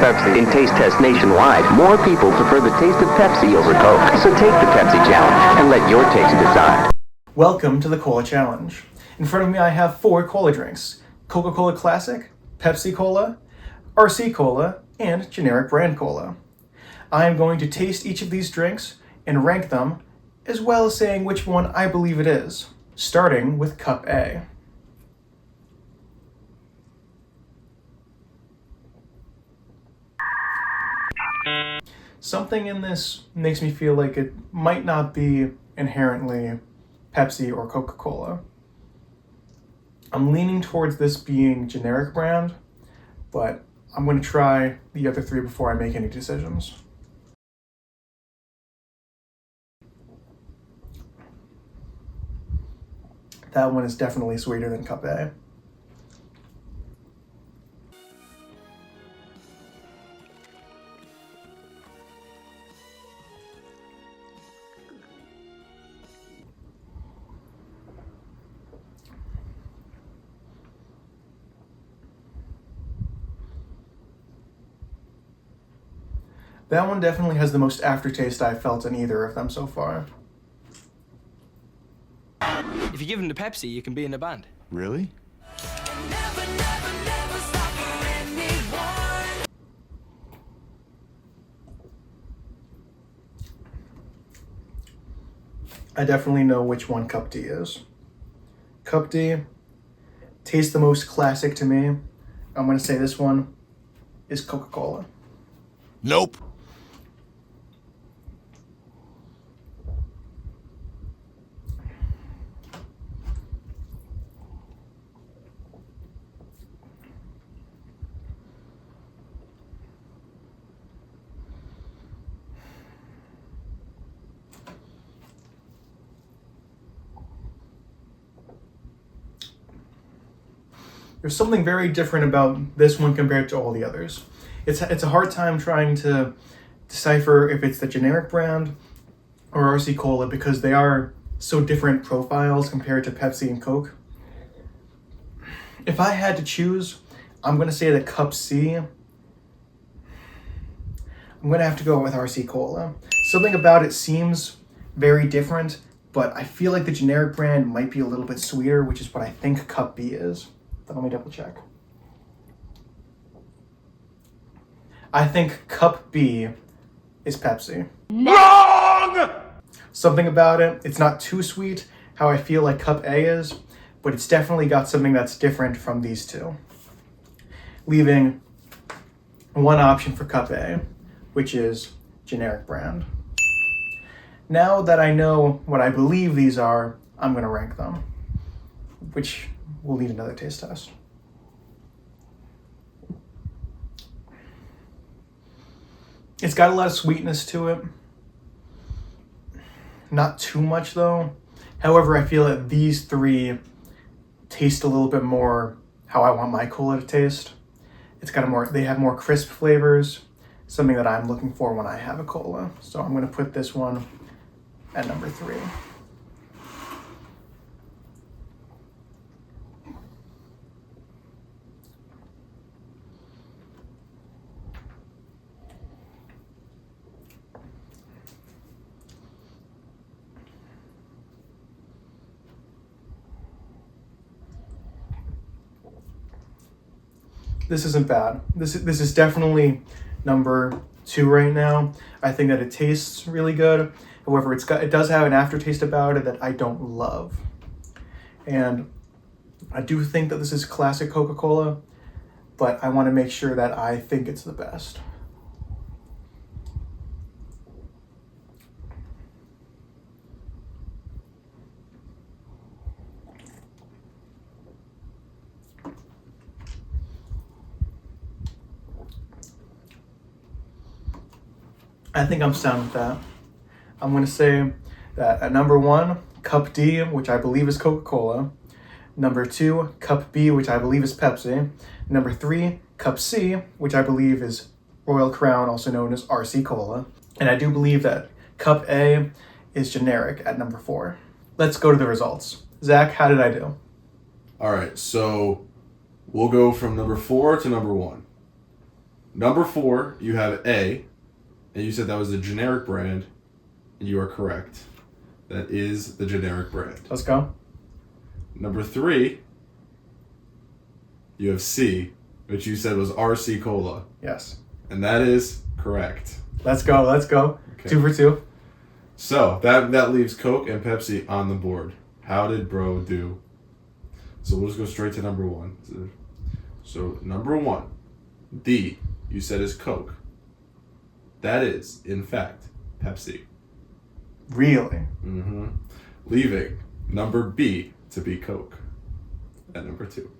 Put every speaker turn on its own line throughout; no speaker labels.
Pepsi in taste tests nationwide, more people prefer the taste of Pepsi over Coke. So take the Pepsi challenge and let your taste decide.
Welcome to the Cola Challenge. In front of me I have 4 cola drinks: Coca-Cola Classic, Pepsi Cola, RC Cola, and generic brand cola. I am going to taste each of these drinks and rank them, as well as saying which one I believe it is, starting with Cup A. Something in this makes me feel like it might not be inherently Pepsi or Coca-Cola. I'm leaning towards this being generic brand, but I'm going to try the other 3 before I make any decisions. That one is definitely sweeter than Cup A. That one definitely has the most aftertaste I've felt in either of them so far.
If you give him the Pepsi, you can be in a band.
Really?
I definitely know which one Cup D is. Cup D tastes the most classic to me. I'm going to say this one is Coca-Cola.
Nope.
There's something very different about this one compared to all the others. It's a hard time trying to decipher if it's the generic brand or RC Cola because they are so different profiles compared to Pepsi and Coke. If I had to choose, I'm going to say that Cup C. I'm going to have to go with RC Cola. Something about it seems very different, but I feel like the generic brand might be a little bit sweeter, which is what I think Cup B is. But let me double check. I think Cup B is Pepsi.
Wrong!
Something about it, it's not too sweet, how I feel like Cup A is, but it's definitely got something that's different from these two. Leaving one option for Cup A, which is generic brand. Now that I know what I believe these are, I'm going to rank them, which will need another taste test. It's got a lot of sweetness to it. Not too much though. However, I feel that these 3 taste a little bit more how I want my cola to taste. They have more crisp flavors, something that I'm looking for when I have a cola. So I'm going to put this one at number 3. This isn't bad. This is definitely number 2 right now. I think that it tastes really good. However, it does have an aftertaste about it that I don't love. And I do think that this is classic Coca-Cola, but I want to make sure that I think it's the best. I think I'm sound with that. I'm going to say that at number 1, Cup D, which I believe is Coca-Cola. Number 2, Cup B, which I believe is Pepsi. Number 3, Cup C, which I believe is Royal Crown, also known as RC Cola. And I do believe that Cup A is generic at number 4. Let's go to the results. Zach, how did I do?
All right, so we'll go from number 4 to number 1.
Number 4, you have A, and you said that was a generic brand, and you are correct. That is the generic brand.
Let's go.
Number 3, you have C, which you said was RC Cola,
Yes.
and that is correct.
Let's go.
Okay.
2 for 2.
So that leaves Coke and Pepsi on the board. How did bro do? So we'll just go straight to number 1. So number 1, D, you said is Coke. That is, in fact, Pepsi.
Really?
Mm-hmm. Leaving number B to be Coke at number 2.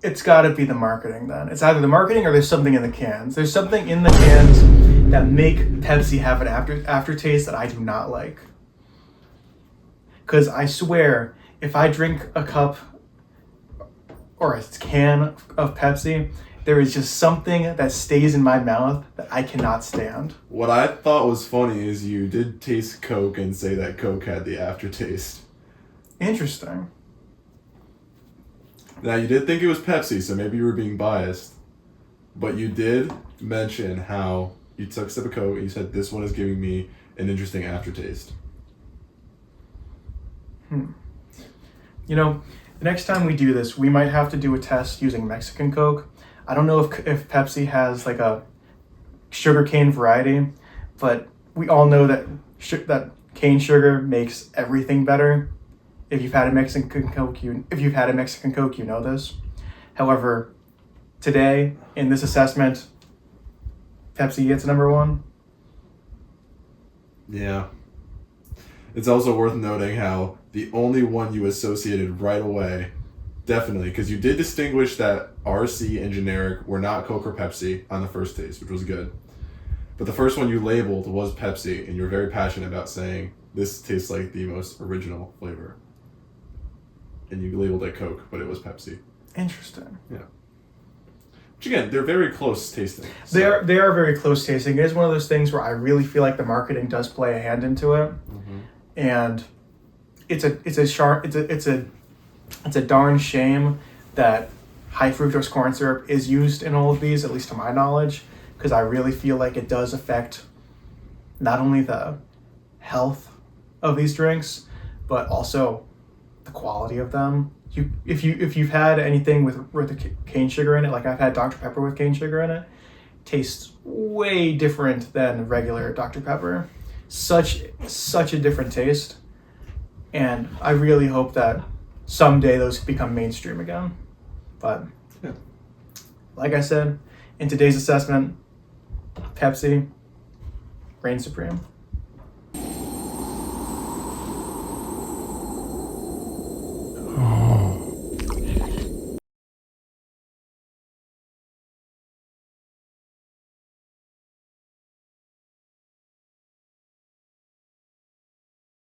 It's got to be the marketing then. It's either the marketing or there's something in the cans. There's something in the cans that make Pepsi have an aftertaste that I do not like. Because I swear, if I drink a cup or a can of Pepsi, there is just something that stays in my mouth that I cannot stand.
What I thought was funny is you did taste Coke and say that Coke had the aftertaste.
Interesting.
Now, you did think it was Pepsi, so maybe you were being biased. But you did mention how you took a sip of Coke and you said, this one is giving me an interesting aftertaste.
You know, the next time we do this, we might have to do a test using Mexican Coke. I don't know if Pepsi has like a sugarcane variety, but we all know that that cane sugar makes everything better. If you've had a Mexican Coke, you know this. However, today in this assessment, Pepsi gets number 1.
Yeah. It's also worth noting how the only one you associated right away, definitely, because you did distinguish that RC and generic were not Coke or Pepsi on the first taste, which was good. But the first one you labeled was Pepsi, and you're very passionate about saying this tastes like the most original flavor. And you labeled it Coke, but it was Pepsi.
Interesting.
Yeah. Which again, they're very close tasting. So.
They are very close tasting. It is one of those things where I really feel like the marketing does play a hand into it, and it's a darn shame that high fructose corn syrup is used in all of these, at least to my knowledge, because I really feel like it does affect not only the health of these drinks, but also the quality of them. If you've had anything with the cane sugar in it, like I've had Dr. Pepper with cane sugar in it, tastes way different than regular Dr. Pepper. Such a different taste, and I really hope that someday those become mainstream again. But like I said, in today's assessment, Pepsi reigns supreme.